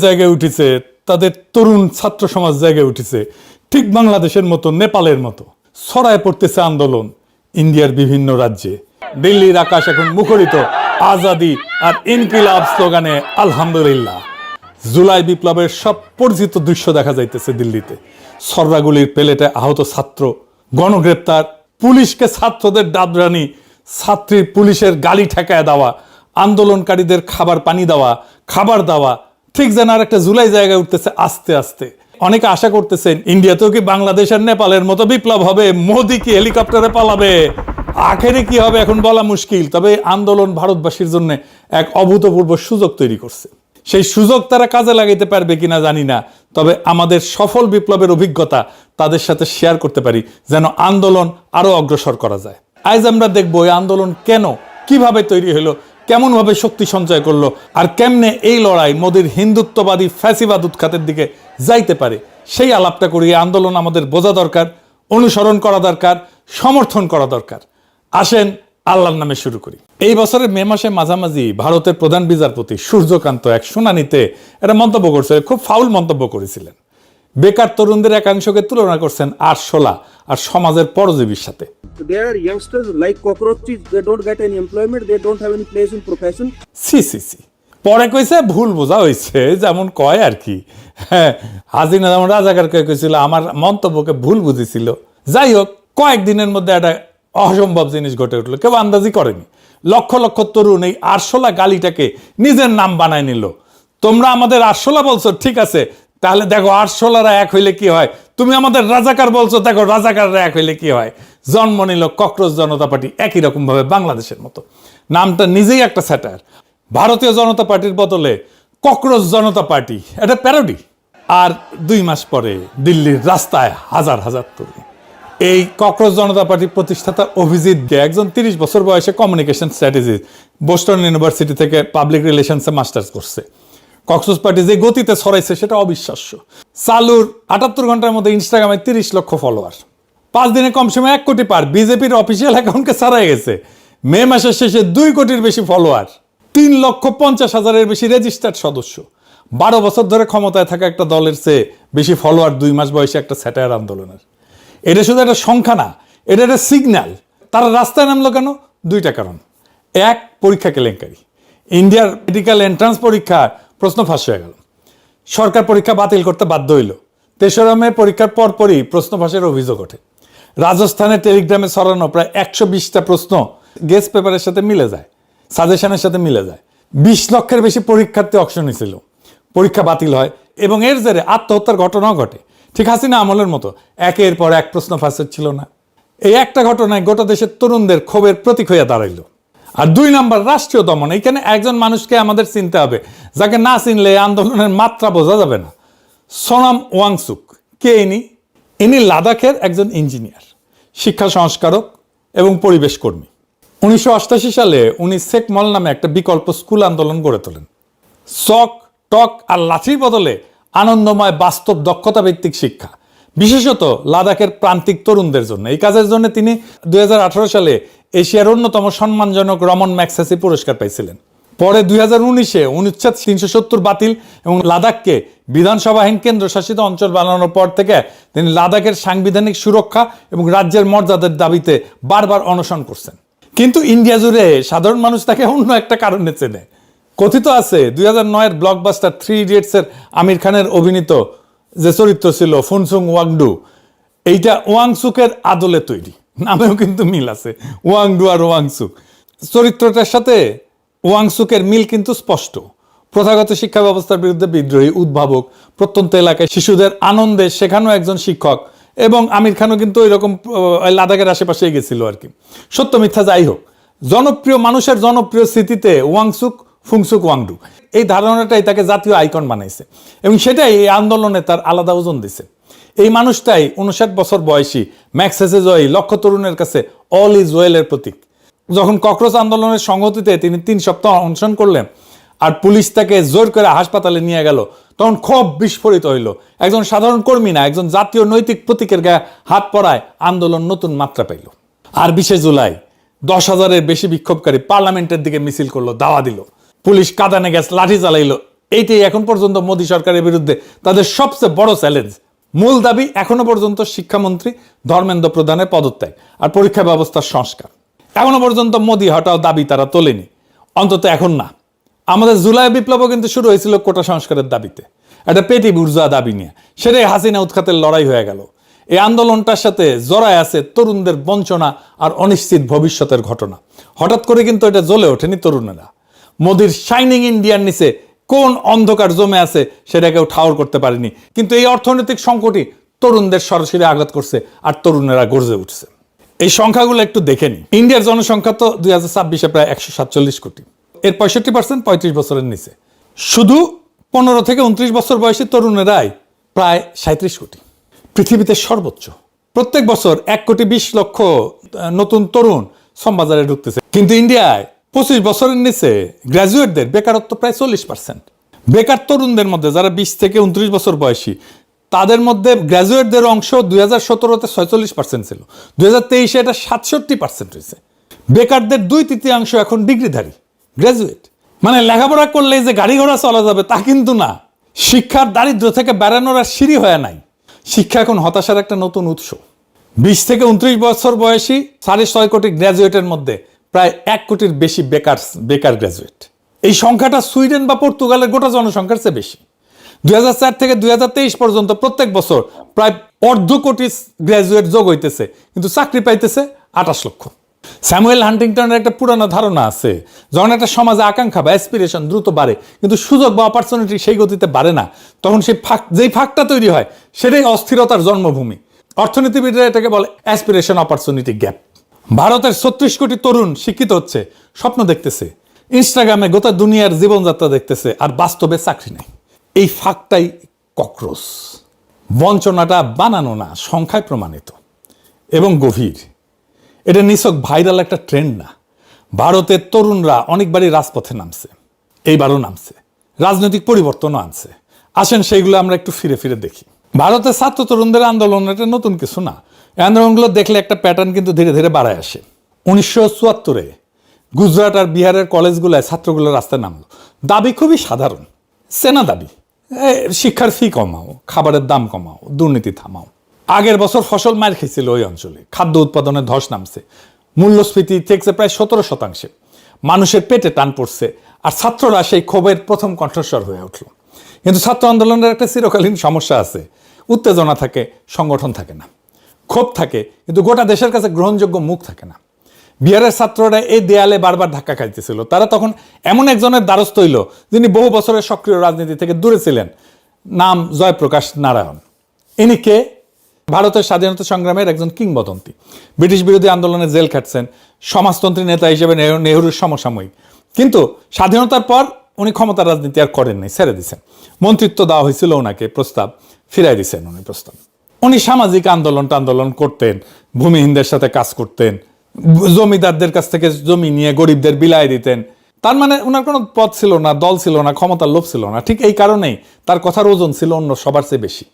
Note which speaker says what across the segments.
Speaker 1: জায়গায় উঠেছে, তাদের তরুণ ছাত্র সমাজ জায়গায় উঠেছে, ঠিক বাংলাদেশের মতো নেপালের মতো ছড়ায় পড়তেছে আন্দোলন ইন্ডিয়ার বিভিন্ন রাজ্যে। দিল্লির আকাশ এখন মুখরিত আজাদি আর ইনকিলাব স্লোগানে। আলহামদুলিল্লাহ, জুলাই বিপ্লবের সব পরিচিত দৃশ্য দেখা যাইতেছে দিল্লিতে। সর্রাগুলির পেলেটে আহত ছাত্র, গণগ্রেপ্তার, পুলিশকে ছাত্রদের ডাবরানি, ছাত্রীর পুলিশের গালি ঠেকায় দেওয়া, আন্দোলনকারীদের খাবার পানি দেওয়া, খাবার দেওয়া, ঠিক যেন আর একটা জুলাই জায়গায় উঠতেছে আস্তে আস্তে। অনেকে আশা করতেছেন ইন্ডিয়াতেও কি বাংলাদেশ আর নেপালের মতো বিপ্লব হবে, মোদি কি হেলিকপ্টারে পালাবে, আখেরে কি হবে এখন বলা মুশকিল। তবে আন্দোলন ভারতবাসীর জন্য এক অভূতপূর্ব সুযোগ তৈরি করছে। সেই সুযোগ তারা কাজে লাগাইতে পারবে কিনা জানি না, তবে আমাদের সফল বিপ্লবের অভিজ্ঞতা তাদের সাথে শেয়ার করতে পারি যেন আন্দোলন আরো অগ্রসর করা যায়। আজ আমরা দেখবো এই আন্দোলন কেন, কিভাবে তৈরি হলো, কেমন ভাবে শক্তি সঞ্চয় করলো, আর কেমনে এই লড়াই মোদির হিন্দুত্ববাদী ফ্যাসিবাদ উৎখাতের দিকে যাইতে পারে। সেই আলাপটা করি। আন্দোলন আমাদের বোঝা দরকার, অনুসরণ করা দরকার, সমর্থন করা দরকার। আসেন আল্লাহর নামে শুরু করি। এই বছরের মে মাসের মাঝামাঝি ভারতের প্রধান বিচারপতি সূর্যকান্ত এক শুনানিতে একটা মন্তব্য করছিলেন, খুব ফাউল মন্তব্য করেছিলেন। বেকার তরুণদের একাংশকে তুলনা করছেন আরশোলা আর সমাজের পরজীবীর সাথে।
Speaker 2: There are youngsters like cockroaches, they don't get any employment, they don't have any place in profession.
Speaker 1: সি সি সি পরে কইছে ভুল বোঝা হয়েছে, যেমন কয় আর কি। হ্যাঁ, হাসিনা যেমন রাজাকার কইছিল আমার মন্তব্যকে ভুল বুঝেছিল। যাই হোক, কয়েকদিনের মধ্যে একটা অসম্ভব জিনিস ঘটে উঠলো, কেউ আন্দাজি করেনি। লক্ষ লক্ষ তরুণ এই আরশোলা গালিটাকে নিজের নাম বানায় নিল। তোমরা আমাদের আরশোলা বলছো, ঠিক আছে, তাহলে দেখো আরশোলারা এক হইলে কি হয়। তুমি আমাদের রাজাকার বলছো, দেখো রাজাকাররা এক হইলে কি হয়। জন্ম নিল ককরোচ জনতা পার্টি, একই রকম ভাবে বাংলাদেশের মতো। নামটা নিজেই একটা স্যাটার। ভারতীয় জনতা পার্টির বদলে ককরোচ জনতা পার্টি, এটা প্যারোডি। আর 2 মাস পরে দিল্লির রাস্তায় হাজার হাজার তরুণ। এই ককরোচ জনতা পার্টির প্রতিষ্ঠাতা অভিজিৎ গে, একজন 30 বছর বয়সে কমিউনিকেশন স্ট্র্যাটেজি, বোস্টন ইউনিভার্সিটি থেকে পাবলিক রিলেশনসে মাস্টার্স করছে। ককরোচ পার্টি যে গতিতে ছড়াইছে সেটা অবিশ্বাস্য। চালুর 78 ঘন্টার মধ্যে ইনস্টাগ্রামে 30 লক্ষ ফলোয়ার, 5 দিনে কম সময় 1 কোটি পার। বিজেপির অফিসিয়াল অ্যাকাউন্টকে ছাড়াই গেছে। মে মাসের শেষে 2 কোটির বেশি ফলোয়ার, 3,50,000-এর বেশি রেজিস্টার্ড সদস্য। 12 বছর ধরে ক্ষমতায় থাকা একটা দলের চেয়ে বেশি ফলোয়ার 2 মাস বয়সে একটা স্যাটায়ার আন্দোলনের। এটা শুধু একটা সংখ্যা না, এটা একটা সিগন্যাল। তারা রাস্তায় নামলো কেন? 2টা কারণ। 1, পরীক্ষা কেলেঙ্কারি। ইন্ডিয়ার মেডিকেল এন্ট্রান্স পরীক্ষা প্রশ্ন ফাঁস হয়ে গেল, সরকার পরীক্ষা বাতিল করতে বাধ্য হইল। 3রা মে পরীক্ষার পরপরই প্রশ্ন ফাঁসের অভিযোগ ওঠে। রাজস্থানের টেলিগ্রামে ছড়ানো প্রায় 120টা প্রশ্ন গেস্ট পেপারের সাথে মিলে যায়, সাজেশনের সাথে মিলে যায়। 20 লক্ষের বেশি পরীক্ষার্থী অংশ নিয়েছিল। পরীক্ষা বাতিল হয় এবং এর জেরে আত্মহত্যার ঘটনাও ঘটে, ঠিক হাসিনা আমলের মতো। একের পর এক প্রশ্ন ফাঁস ছিল না। এই একটা ঘটনায় গোটা দেশের তরুণদের ক্ষোভের প্রতীক হইয়া দাঁড়াইল। আর 2 নাম্বার, রাষ্ট্রীয় দমন। এইখানে একজন মানুষকে আমাদের চিনতে হবে, যাকে না চিনলে আন্দোলনের মাত্রা বোঝা যাবে না। সোনাম ওয়াংসুক। কে ইনি? ইনি লাদাখের একজন ইঞ্জিনিয়ার, শিক্ষা সংস্কারক এবং পরিবেশ কর্মী। 1988 সালে উনি সেকমল নামে একটা বিকল্প স্কুল আন্দোলন গড়ে তোলেন। চক, টক আর লাঠির বদলে আনন্দময় বাস্তব দক্ষতা ভিত্তিক শিক্ষা, বিশেষত লাদাখের প্রান্তিক তরুণদের জন্য। এই কাজের জন্য তিনি 2018 সালে এশিয়ার অন্যতম সম্মানজনক রমন ম্যাগসেসে পুরস্কার পাইছিলেন। পরে 2019-এ অনুচ্ছেদ 370 বাতিল এবং লাদাখকে বিধানসভাহীন কেন্দ্রশাসিত অঞ্চল বানানোর পর থেকে তিনি লাদাখের সাংবিধানিক সুরক্ষা এবং রাজ্যের মর্যাদার দাবিতে বারবার অনশন করছেন। কিন্তু ইন্ডিয়া জুড়ে সাধারণ মানুষ তাকে অন্য একটা কারণে চেনে। কথিত আছে 2009-এর ব্লকবাস্টার 3 ইডিয়টসের আমির খানের অভিনীত যে চরিত্র ছিল ফুনসুং ওয়াংডু, এইটা ওয়াংসুকের আদলে তৈরি। নামেও কিন্তু মিল আছে, ওয়াংডু আর ওয়াংসুক। চরিত্রটার সাথে ওয়াংসুকের মিল কিন্তু স্পষ্ট। প্রথাগত শিক্ষা ব্যবস্থার বিরুদ্ধে বিদ্রোহী, উদ্ভাবক, প্রত্যন্ত এলাকায় শিশুদের আনন্দে শেখানো একজন শিক্ষক। এবং আমির খানও কিন্তু ওইরকম লাদাখের আশেপাশেই গেছিল আর কি। সত্য মিথ্যা যাই হোক, জনপ্রিয় মানুষের জনপ্রিয় স্মৃতিতে ওয়াংসুক, ফুংসুক, ওয়াংডু, এই ধারণাটাই তাকে জাতীয় আইকন বানাইছে এবং সেটাই এই আন্দোলনে তার আলাদা ওজন দিছে। এই মানুষটাই 59 বছর বয়সী ম্যাগসেসে জয়ী লক্ষ তরুণের কাছে অল ইজ ওয়েলের প্রতীক। যখন ককরোচ আন্দোলনের সংহতিতে তিনি 3 সপ্তাহ অনশন করলেন আর পুলিশ তাকে জোর করে হাসপাতালে নিয়ে গেল, তখন ক্ষোভ বিস্ফোরিত হইল। একজন সাধারণ কর্মী না, একজন জাতীয় নৈতিক প্রতীকের গায়ে হাত পড়ায় আন্দোলন নতুন মাত্রা পাইল। আর 20 জুলাই 10,000-এর বেশি বিক্ষোভকারী পার্লামেন্টের দিকে মিছিল করলো, দাওয়া দিল। পুলিশ কাঁদানে গ্যাস, লাঠি চালাইল, এইটাই এখন পর্যন্ত মোদী সরকারের বিরুদ্ধে তাদের সবচেয়ে বড় চ্যালেঞ্জ। মূল দাবি এখনো পর্যন্ত শিক্ষামন্ত্রী ধর্মেন্দ্র প্রধানের পদত্যাগ আর পরীক্ষা ব্যবস্থার সংস্কার। এখনো পর্যন্ত মোদী হটাও দাবি তারা তোলেনি, অন্তত এখন না। আমাদের জুলাই বিপ্লবও কিন্তু শুরু হয়েছিল কোটা সংস্কারের দাবিতে, একটা পেটি বুর্জোয়া দাবি নিয়ে। সেটাই হাসিনা উৎখাতের লড়াই হয়ে গেল। এই আন্দোলনটার সাথে জড়ায় আছে তরুণদের বঞ্চনা আর অনিশ্চিত ভবিষ্যতের ঘটনা। হঠাৎ করে কিন্তু এটা জ্বলে ওঠেনি তরুণেরা। মোদির শাইনিং ইন্ডিয়ার নিচে কোন অন্ধকার জমে আছে সেটা কেউ ঠাউর করতে পারেনি, কিন্তু এই অর্থনৈতিক সংকটই তরুণদের সরাসরি আঘাত করছে আর তরুণেরা গর্জে উঠছে। এই সংখ্যাগুলো একটু দেখে নি। ইন্ডিয়ার জনসংখ্যা তো 2026-এ প্রায় 147 কোটি, এর 65% 35 বছরের নিচে। শুধু 15 থেকে 29 বছর বয়সী তরুণেরাই প্রায় 37 কোটি, পৃথিবীতে সর্বোচ্চ। প্রত্যেক বছর 1,20,00,000 নতুন তরুণ শ্রমবাজারে ঢুকতেছে, কিন্তু ইন্ডিয়ায় 25 বছরের নিচে গ্র্যাজুয়েটদের বেকারত্ব প্রায় 40%। বেকার তরুণদের মধ্যে যারা 20 থেকে 29 বছর বয়সী, তাদের মধ্যে গ্র্যাজুয়েটদের অংশ 2017-তে 46% ছিল, 2023-এ এটা 67% হয়েছে। বেকারদের 2/3 এখন ডিগ্রিধারী গ্র্যাজুয়েট। মানে লেখাপড়া করলেই যে গাড়ি ঘোড়া চলা যাবে তা কিন্তু না। শিক্ষার দারিদ্র থেকে বেড়ানোর আর সিঁড়ি হয়ে নাই। শিক্ষা এখন হতাশার একটা নতুন উৎস। 20 থেকে 29 বছর বয়সী 6.5 কোটি গ্র্যাজুয়েটের মধ্যে প্রায় 1 কোটির বেশি বেকার গ্র্যাজুয়েট। এই সংখ্যাটা সুইডেন বা পর্তুগালের গোটা জনসংখ্যার চেয়ে বেশি। 2004 থেকে 2023 পর্যন্ত প্রত্যেক বছর প্রায় 1/2 কোটি গ্র্যাজুয়েট যোগ হইতেছে, কিন্তু চাকরি পাইতেছে 28 লক্ষ। স্যামুয়েল হান্টিংটনের একটা পুরানো ধারণা আছে, যখন একটা সমাজে আকাঙ্ক্ষা বা অ্যাসপিরেশন দ্রুত বাড়ে কিন্তু সুযোগ বা অপরচুনিটি সেই গতিতে বাড়ে না, তখন যেই ফাঁকটা তৈরি হয় সেটাই অস্থিরতার জন্মভূমি। অর্থনীতিবিদরা এটাকে বলে অ্যাসপিরেশন অপরচুনিটি গ্যাপ। ভারতের 36 কোটি তরুণ শিক্ষিত হচ্ছে, স্বপ্ন দেখতেছে, ইনস্টাগ্রামে গোটা দুনিয়ার জীবনযাত্রা দেখতেছে, আর বাস্তবে চাকরি নেই। এই ফাঁকটাই ককরোচ। বঞ্চনাটা বানানো না, সংখ্যায় প্রমাণিত এবং গভীর। এটা নিছক ভাইরাল একটা ট্রেন্ড না। ভারতের তরুণরা অনেকবারই রাজপথে নামছে, এইবারও নামছে, রাজনৈতিক পরিবর্তনও আনছে। আসেন সেইগুলো আমরা একটু ফিরে ফিরে দেখি। ভারতের ছাত্র তরুণদের আন্দোলন এটা নতুন কিছু না। এই আন্দোলনগুলো দেখলে একটা প্যাটার্ন কিন্তু ধীরে ধীরে বাড়ায় আসে। 1974-এ গুজরাট আর বিহারের কলেজগুলোয় ছাত্রগুলো রাস্তায় নামলো। দাবি খুবই সাধারণ, সেনা দাবি, শিক্ষার ফি কমাও, খাবারের দাম কমাও, দুর্নীতি থামাও। আগের বছর ফসল মার খেয়েছিল ওই অঞ্চলে, খাদ্য উৎপাদনে ধস নামছে, মূল্যস্ফীতি থেকেছে প্রায় 17%। মানুষের পেটে টান পড়ছে, আর ছাত্ররা সেই ক্ষোভের প্রথম কণ্ঠস্বর হয়ে উঠল। কিন্তু ছাত্র আন্দোলনের একটা চিরকালীন সমস্যা আছে, উত্তেজনা থাকে, সংগঠন থাকে না। ক্ষোভ থাকে, কিন্তু গোটা দেশের কাছে গ্রহণযোগ্য মুখ থাকে না। বিহারের ছাত্ররা এই দেয়ালে বারবার ধাক্কা খাইতেছিল। তারা তখন এমন একজনের দ্বারস্থ হইল যিনি বহু বছরের সক্রিয় রাজনীতি থেকে দূরে ছিলেন, নাম জয়প্রকাশ নারায়ণ। ইনি কে? ভারতের স্বাধীনতা সংগ্রামের একজন কিংবদন্তি। ব্রিটিশ বিরোধী আন্দোলনে জেল খাটছেন, সমাজতন্ত্রী নেতা হিসেবে নেহরুর সমসাময়িক। কিন্তু স্বাধীনতার পর উনি ক্ষমতার রাজনীতি আর করেননি, ছেড়ে দিয়েছেন। মন্ত্রিত্ব দেওয়া হয়েছিল ওনাকে, প্রস্তাব ফিরাই দিয়েছেন উনি প্রস্তাব। উনি সামাজিক আন্দোলন করতেন, ভূমিহীনদের সাথে কাজ করতেন, জমিদারদের কাছ থেকে জমি নিয়ে গরিবদের বিলায় দিতেন। তার মানে ওনার কোনো পদ ছিল না, দল ছিল না, ক্ষমতার লোভ ছিল না। ঠিক এই কারণেই তার কথার ওজন ছিল অন্য সবার চেয়ে বেশি।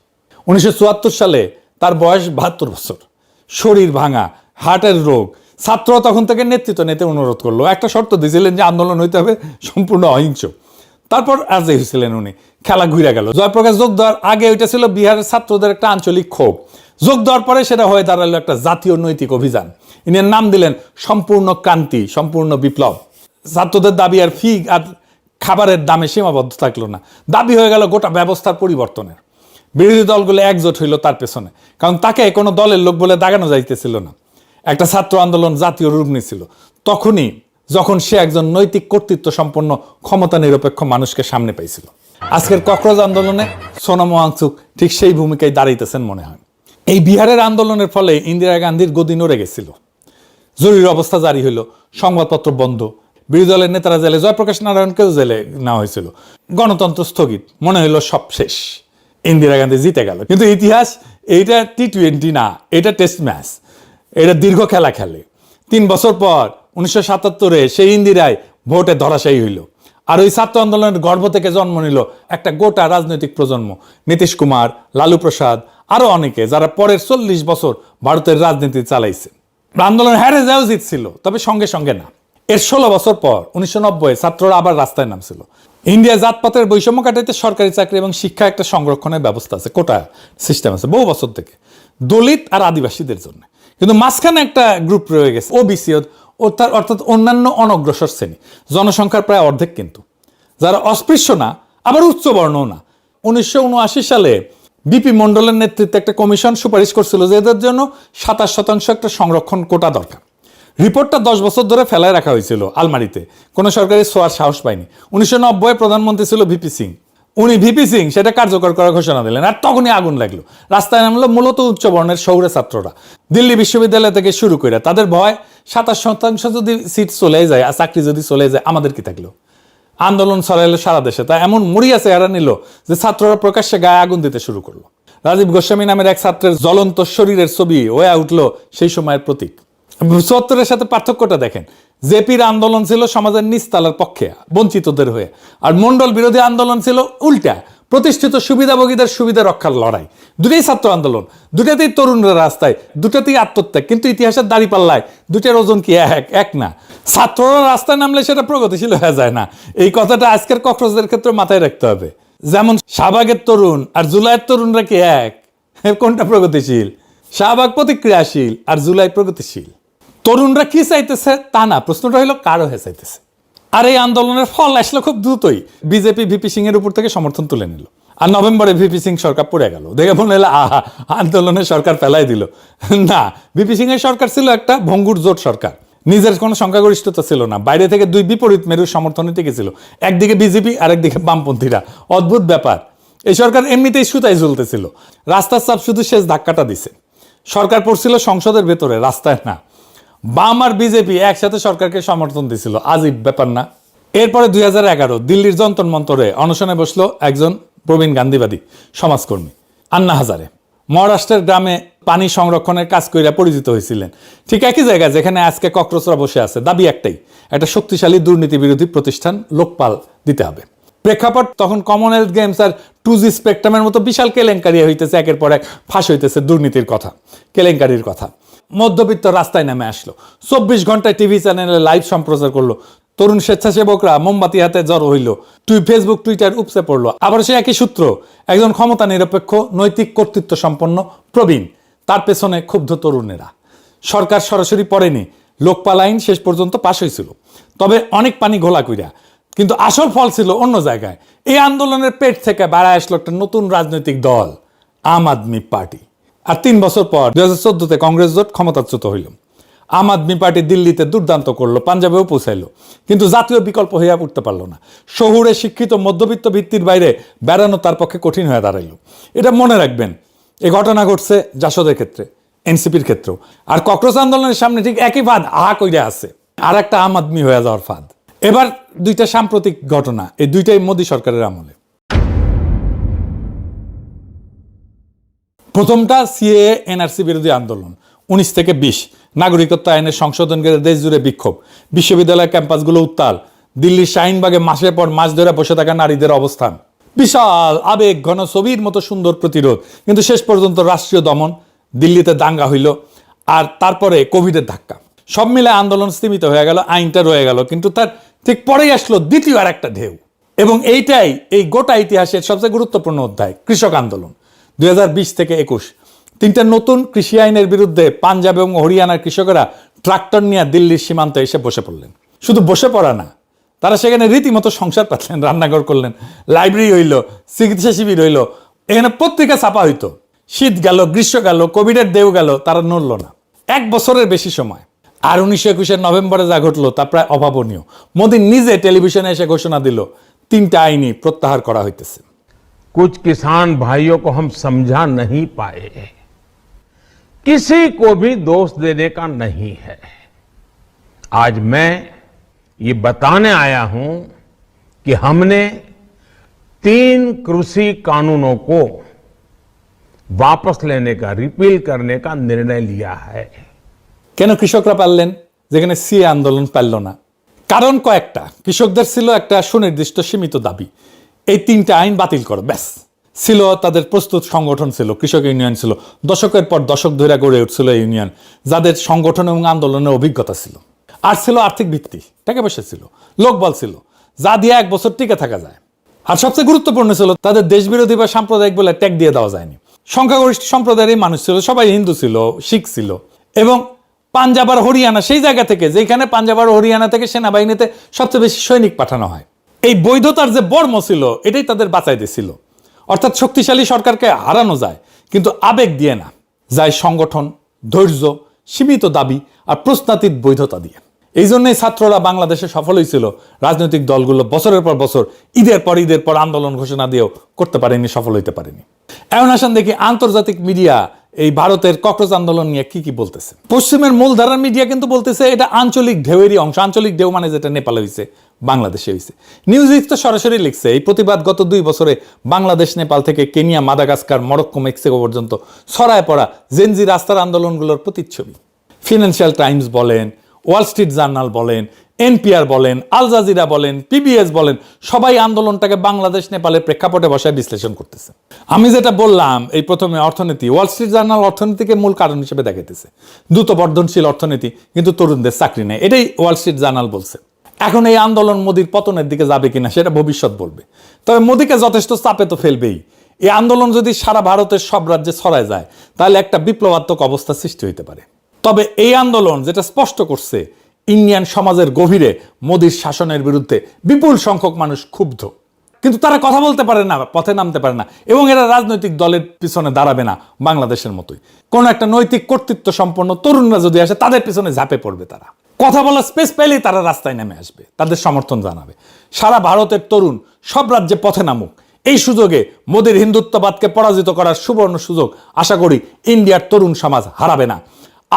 Speaker 1: 1974 সালে তার বয়স 72 বছর, শরীর ভাঙা, হার্টের রোগ। ছাত্র তখন থেকে নেতৃত্ব নিতে অনুরোধ করলো। একটা শর্ত দিয়েছিলেন যে আন্দোলন হইতে হবে সম্পূর্ণ অহিংস। তারপর রাজি হয়েছিলেন উনি। খেলা ঘুরে গেল। জয়প্রকাশ যোগ দেওয়ার আগে ওইটা ছিল বিহারের ছাত্রদের একটা আঞ্চলিক ক্ষোভ। যোগ দেওয়ার পরে সেটা হয়ে দাঁড়ালো একটা জাতীয় নৈতিক অভিযান। ইনি নাম দিলেন সম্পূর্ণ ক্রান্তি, সম্পূর্ণ বিপ্লব। ছাত্রদের দাবি আর ফি আর খাবারের দামে সীমাবদ্ধ থাকলো না, দাবি হয়ে গেল গোটা ব্যবস্থার পরিবর্তনের। বিরোধী দলগুলো একজোট হইল তার পেছনে, কারণ তাকে কোনো দলের লোক বলে দাগানো যাইতেছিল না। একটা ছাত্র আন্দোলন জাতীয় রূপ নিয়েছিল তখনই, যখন সে একজন নৈতিক কর্তৃত্ব সম্পন্ন ক্ষমতা নিরপেক্ষ মানুষকে সামনে পাইছিল। আজকের ককরোচ আন্দোলনে সোনাম ওয়াংচুক ঠিক সেই ভূমিকায় দাঁড়াইতেছেন মনে হয়। এই বিহারের আন্দোলনের ফলে ইন্দিরা গান্ধীর গদি নড়ে গেছিল। জরুরি অবস্থা জারি হইল, সংবাদপত্র বন্ধ, বিরোধী দলের নেতারা জেলে, জয়প্রকাশ নারায়ণকেও জেলে নেওয়া হয়েছিল। গণতন্ত্র স্থগিত, মনে হইল সব শেষ, ইন্দিরা গান্ধী জিতে গেল। কিন্তু ইতিহাস এইটা T20 না, এটা টেস্ট ম্যাচ, এটা দীর্ঘ খেলা খেলে। 3 বছর পর 1977-এ সেই ইন্দিরায় ভোটে ধরাশায়ী হইল। আর ওই ছাত্র আন্দোলনের গর্ভ থেকে জন্ম নিল একটা গোটা রাজনৈতিক প্রজন্ম, নীতিশ কুমার, লালু প্রসাদ, আরো অনেকে, যারা পরের 40 বছর ভারতের রাজনীতি চালাইছে। আন্দোলন হারে যাও জিতছিল, তবে সঙ্গে সঙ্গে না। এর 16 বছর পর 1990-এ ছাত্ররা আবার রাস্তায় নামছিল। ইন্ডিয়া জাতপাতের বৈষম্য কাটাইতে সরকারি চাকরি এবং শিক্ষা একটা সংরক্ষণের ব্যবস্থা আছে, কোটা সিস্টেম আছে বহু বছর থেকে দলিত আর আদিবাসীদের জন্য। কিন্তু মাঝখানে একটা গ্রুপ রয়ে গেছে ওবিসি, অর্থাৎ অন্যান্য অনগ্রসর শ্রেণী, জনসংখ্যার প্রায় অর্ধেক, কিন্তু যারা অস্পৃশ্য না আবার উচ্চবর্ণও না। 1979 সালে বিপি মণ্ডলের নেতৃত্বে একটা কমিশন সুপারিশ করছিল যে এদের জন্য 27% একটা সংরক্ষণ কোটা দরকার। রিপোর্টটা 10 বছর ধরে ফেলায় রাখা হয়েছিল আলমারিতে, কোনো সরকারি ছোঁয়ার সাহস পায়নি। 1990 প্রধানমন্ত্রী ছিল ভিপি সিং, উনি ভিপি সিং সেটা কার্যকর করার ঘোষণা দিলেন, আর তখনই আগুন লাগলো। রাস্তায় নামলো মূলত উচ্চবর্ণের শহুরে ছাত্ররা, দিল্লি বিশ্ববিদ্যালয় থেকে শুরু করে। তাদের ভয় 27% যদি সিট চলে যায় আর চাকরি যদি চলে যায় আমাদের কি থাকলো। আন্দোলন ছড়াইলো সারা দেশে, তা এমন মরিয়া চেহারা নিল যে ছাত্ররা প্রকাশ্যে গায়ে আগুন দিতে শুরু করলো। রাজীব গোস্বামী নামের এক ছাত্রের জ্বলন্ত শরীরের ছবি হয়ে উঠলো সেই সময়ের প্রতীক। 74-এর সাথে পার্থক্যটা দেখেন, জেপির আন্দোলন ছিল সমাজের নিচতলার পক্ষে, বঞ্চিতদের হয়ে, আর মন্ডল বিরোধী আন্দোলন ছিল উল্টা, প্রতিষ্ঠিত সুবিধাভোগীদের সুবিধা রক্ষার লড়াই। দুটোই ছাত্র আন্দোলন, দুটাতেই তরুণরা রাস্তায়, দুটাতেই আত্মত্যাগ, কিন্তু ইতিহাসের দাঁড়িপাল্লায় দুটার ওজন কি এক না। ছাত্ররা রাস্তায় নামলে সেটা প্রগতিশীল হয়ে যায় না, এই কথাটা আজকের কক্সবাজারের ক্ষেত্রে মাথায় রাখতে হবে। যেমন শাহবাগের তরুণ আর জুলাইয়ের তরুণরা কি এক? কোনটা প্রগতিশীল? শাহবাগ প্রতিক্রিয়াশীল আর জুলাই প্রগতিশীল। তরুণরা কি চাইতেছে তা না, প্রশ্নটা হলো কারো হয়ে চাইতেছে। আর এই আন্দোলনের ফল আসলে খুব দ্রুতই, বিজেপি ভিপি সিং এর উপর থেকে সমর্থন তুলে নিল, আর নভেম্বরে ভিপি সিং সরকার পড়ে গেল। দেখে মনে হলো আহা, আন্দোলনের সরকার ফেলাই দিল। না, ভিপি সিং এর সরকার ছিল একটা ভঙ্গুর জোট সরকার, নিজের কোনো সংখ্যাগরিষ্ঠতা ছিল না, বাইরে থেকে দুই বিপরীত মেরুর সমর্থনে টিকেছিল, একদিকে বিজেপি আর একদিকে বামপন্থীরা। অদ্ভুত ব্যাপার, এই সরকার এমনিতেই সুতায় ঝুলতেছিল, রাস্তার চাপ শুধু শেষ ধাক্কাটা দিছে। সরকার পড়ছিল সংসদের ভেতরে, রাস্তায় না। বাম আর বিজেপি একসাথে সরকারকে সমর্থন দিছিল, আজীব ব্যাপার না? এরপরে 2011 দিল্লির যন্তর মন্তরে অনশনে বসলো একজন প্রবীণ গান্ধীবাদী সমাজকর্মী, আন্না হাজারে। মহারাষ্ট্রের গ্রামে পানি সংরক্ষণের কাজ কইরা পরিচিত হয়েছিলেন, ঠিক একই জায়গায় যেখানে আজকে কক্রোচরা বসে আছে। দাবি একটাই, একটা শক্তিশালী দুর্নীতি বিরোধী প্রতিষ্ঠান লোকপাল দিতে হবে। প্রেক্ষাপট তখন কমনওয়েলথ গেমস আর 2G স্পেকট্রামের মতো বিশাল কেলেঙ্কারি হইতেছে, একের পর এক ফাঁস হইতেছে দুর্নীতির কথা, কেলেঙ্কারির কথা। মধ্যবিত্ত রাস্তায় নেমে আসলো, 24 ঘন্টায় টিভি চ্যানেলে লাইভ সম্প্রচার করলো। তরুণ স্বেচ্ছাসেবকরা মোমবাতি হাতে জড়ো হইল, ফেসবুক টুইটার উপসে পড়লো। আবার সে একই সূত্র, একজন ক্ষমতা নিরপেক্ষ নৈতিক কর্তৃত্ব সম্পন্ন প্রবীণ, তার পেছনে ক্ষুব্ধ তরুণেরা। সরকার সরাসরি পড়েনি, লোকপাল আইন শেষ পর্যন্ত পাশ হয়েছিল, তবে অনেক পানি ঘোলা কইরা। কিন্তু আসল ফল ছিল অন্য জায়গায়। এই আন্দোলনের পেট থেকে বেড়ায় আসলো একটা নতুন রাজনৈতিক দল, আম আদমি পার্টি। আর 3 বছর পর 2014-তে কংগ্রেস জোট ক্ষমতাচ্যুত হইল। আম আদমি পার্টি দিল্লিতে দুর্দান্ত করলো, পাঞ্জাবেও পৌঁছাইলো, কিন্তু জাতীয় বিকল্প হইয়া উঠতে পারলো না। শহুরে শিক্ষিত মধ্যবিত্ত ভিত্তির বাইরে বেড়ানো তার পক্ষে কঠিন হয়ে দাঁড়াইল। এটা মনে রাখবেন, এই ঘটনা ঘটছে জাসদের ক্ষেত্রে, এনসিপির ক্ষেত্রেও। আর কক্রোচ আন্দোলনের সামনে ঠিক একই ফাঁদ আহা কইরা আছে, আর একটা আম আদমি হয়ে যাওয়ার ফাঁদ। এবার দুইটা সাম্প্রতিক ঘটনা, এই দুইটাই মোদী সরকারের আমলে। প্রথমটা সিএএ এনআরসি বিরোধী আন্দোলন, 19 থেকে 20, নাগরিকত্ব আইনের সংশোধন করে দেশ জুড়ে বিক্ষোভ, বিশ্ববিদ্যালয় ক্যাম্পাসগুলো উত্তাল, দিল্লির শাহিনবাগে মাসের পর মাস ধরে বসে থাকা নারীদের অবস্থান, বিশাল আবেগ ঘন ছবির মতো সুন্দর প্রতিরোধ, কিন্তু শেষ পর্যন্ত রাষ্ট্রীয় দমন, দিল্লিতে দাঙ্গা হইল, আর তারপরে কোভিডের ধাক্কা। সব মিলে আন্দোলন স্থিমিত হয়ে গেল, আইনটা রয়ে গেল, কিন্তু তার ঠিক পরেই আসলো দ্বিতীয় আর একটা ঢেউ। এবং এইটাই এই গোটা ইতিহাসের সবচেয়ে গুরুত্বপূর্ণ অধ্যায়, কৃষক আন্দোলন। 2020 থেকে 21 তিনটা নতুন কৃষি আইনের বিরুদ্ধে পাঞ্জাব এবং হরিয়ানার কৃষকেরা ট্রাক্টর নিয়ে দিল্লির সীমান্তে এসে বসে পড়লেন। শুধু বসে পড়া না, তারা সেখানে রীতিমতো সংসার পাতলেন, রান্নাঘর করলেন, লাইব্রেরি হইল, চিকিৎসা শিবির হইল, এখানে পত্রিকা ছাপা হইতো। শীত গেল, গ্রীষ্ম গেল, কোভিডের ঢেউ গেল, তারা নড়ল না 1 বছরের বেশি সময়। আর 1921 নভেম্বরে যা ঘটলো তা প্রায় অভাবনীয়। মোদী নিজে টেলিভিশনে এসে ঘোষণা দিল 3টা আইনই প্রত্যাহার করা হইতেছে।
Speaker 3: कुछ किसान भाइयों को हम समझा नहीं पाए, किसी को भी दोष देने का नहीं है। आज मैं ये बताने आया हूं कि हमने 3 कृषि कानूनों को वापस लेने का, रिपील करने का निर्णय लिया है।
Speaker 1: কেন কৃষকরা পারলেন যেখানে সিএ আন্দোলন পারল না? কারণ কয়েকটা। কৃষকদের ছিল একটা সুনির্দিষ্ট সীমিত দাবি, এই 3টা আইন বাতিল করো, ব্যাস। ছিল তাদের প্রস্তুত সংগঠন, ছিল কৃষক ইউনিয়ন, ছিল দশকের পর দশক ধরে গড়ে উঠছিল ইউনিয়ন, যাদের সংগঠন এবং আন্দোলনের অভিজ্ঞতা ছিল। আর ছিল আর্থিক ভিত্তি, টাকা পয়সা ছিল, লোকবল ছিল, যা দিয়ে 1 বছর টিকে থাকা যায়। আর সবচেয়ে গুরুত্বপূর্ণ ছিল তাদের দেশবিরোধী বা সাম্প্রদায়িক বলে ট্যাগ দিয়ে দেওয়া যায়নি। সংখ্যাগরিষ্ঠ সম্প্রদায়ের মানুষ ছিল, সবাই হিন্দু ছিল, শিখ ছিল। এবং পাঞ্জাব আর হরিয়ানা সেই জায়গা থেকে, যেখানে পাঞ্জাব আর হরিয়ানা থেকে সেনাবাহিনীতে সবচেয়ে বেশি সৈনিক পাঠানো হয়, এই বৈধতার যে বর্ম ছিল এটাই তাদের বাঁচাই দিয়েছিল। অর্থাৎ শক্তিশালী সরকারকে হারানো যায়, কিন্তু আবেগ দিয়ে না, যায় সংগঠন, ধৈর্য, সীমিত দাবি আর প্রশ্নাতীত বৈধতা দিয়ে। এই জন্যই ছাত্ররা বাংলাদেশে সফল হয়েছিল। রাজনৈতিক দলগুলো বছরের পর বছর, ঈদের পর আন্দোলন ঘোষণা দিয়েও করতে পারেনি, সফল হইতে পারেনি। এখন আসেন দেখি আন্তর্জাতিক মিডিয়া এই ভারতের ককরোচ আন্দোলন নিয়ে কি বলতেছে। পশ্চিমের মূলধারার মিডিয়া কিন্তু বলতেছে এটা আঞ্চলিক ঢেউয়েরই অংশ। আঞ্চলিক ঢেউ মানে যেটা নেপালে হয়েছে, বাংলাদেশে হয়েছে। নিউজ উইক তো সরাসরি লিখছে এই প্রতিবাদ গত 2 বছরে বাংলাদেশ, নেপাল থেকে কেনিয়া, মাদাগাস্কার, মরক্কো, মেক্সিকো পর্যন্ত ছড়ায় পড়া জেনজি রাস্তার আন্দোলনগুলোর প্রতিচ্ছবি। ফিনান্সিয়াল টাইমস বলেন, ওয়াল স্ট্রিট জার্নাল বলেন, এনপিআর বলেন, আল জাজিরা বলেন, পিবিএস বলেন, সবাই আন্দোলনটাকে বাংলাদেশ নেপালের প্রেক্ষাপটে বসায় বিশ্লেষণ করতেছে। আমি যেটা বললাম এই প্রথমে অর্থনীতি, ওয়াল স্ট্রিট জার্নাল অর্থনীতিকে মূল কারণ হিসেবে দেখাইতেছে। দ্রুত বর্ধনশীল অর্থনীতি, কিন্তু তরুণদের চাকরি নেই, এটাই ওয়াল স্ট্রিট জার্নাল বলছে। এখন এই আন্দোলন মোদির পতনের দিকে যাবে কিনা সেটা ভবিষ্যৎ বলবে। তবে মোদিকে যথেষ্ট চাপে তো ফেলবেই। এই আন্দোলন যদি সারা ভারতের সব রাজ্যে ছড়ায় যায় তাহলে একটা বিপ্লবাত্মক অবস্থা সৃষ্টি হইতে পারে। তবে এই আন্দোলন যেটা স্পষ্ট করছে, ইন্ডিয়ান সমাজের গভীরে মোদির শাসনের বিরুদ্ধে বিপুল সংখ্যক মানুষ ক্ষুব্ধ, কিন্তু তারা কথা বলতে পারে না, পথে নামতে পারে না, এবং এরা রাজনৈতিক দলের পিছনে দাঁড়াবে না। বাংলাদেশের মতোই কোন একটা নৈতিক কর্তৃত্ব সম্পন্ন তরুণরা যদি আসে তাদের পিছনে ঝাঁপে পড়বে। তারা কথা বলার স্পেস পেলেই তারা রাস্তায় নেমে আসবে, তাদের সমর্থন জানাবে। সারা ভারতের তরুণ সব রাজ্যে পথে নামুক। এই সুযোগে মোদির হিন্দুত্ববাদকে পরাজিত করার সুবর্ণ সুযোগ আশা করি ইন্ডিয়ার তরুণ সমাজ হারাবে না।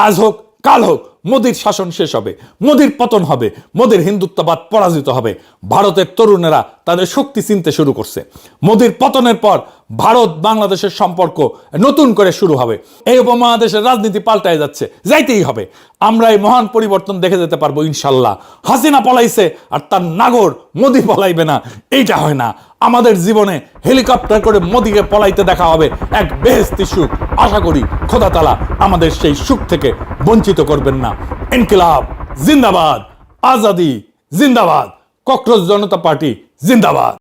Speaker 1: আজ হোক কাল হোক মোদির শাসন শেষ হবে, মোদির পতন হবে, মোদির হিন্দুত্ববাদ পরাজিত হবে। ভারতের তরুণেরা তাদের শক্তি চিনতে শুরু করছে। মোদির পতনের পর ভারত বাংলাদেশের সম্পর্ক নতুন করে শুরু হবে। এই উপমহাদেশের রাজনীতি পাল্টায় যাচ্ছে, যাইতেই হবে। আমরা এই মহান পরিবর্তন দেখে যেতে পারবো ইনশাল্লাহ। হাসিনা পলাইছে আর তার নাগর মোদি পলাইবে না, এইটা হয় না। আমাদের জীবনে হেলিকপ্টার করে মোদিকে পলাইতে দেখা হবে এক বেহেশতি সুখ। আশা করি খোদা তাআলা আমাদের সেই সুখ থেকে বঞ্চিত করবেন না। ইনকিলাব জিন্দাবাদ, আজাদি জিন্দাবাদ, ককরোচ জনতা পার্টি জিন্দাবাদ।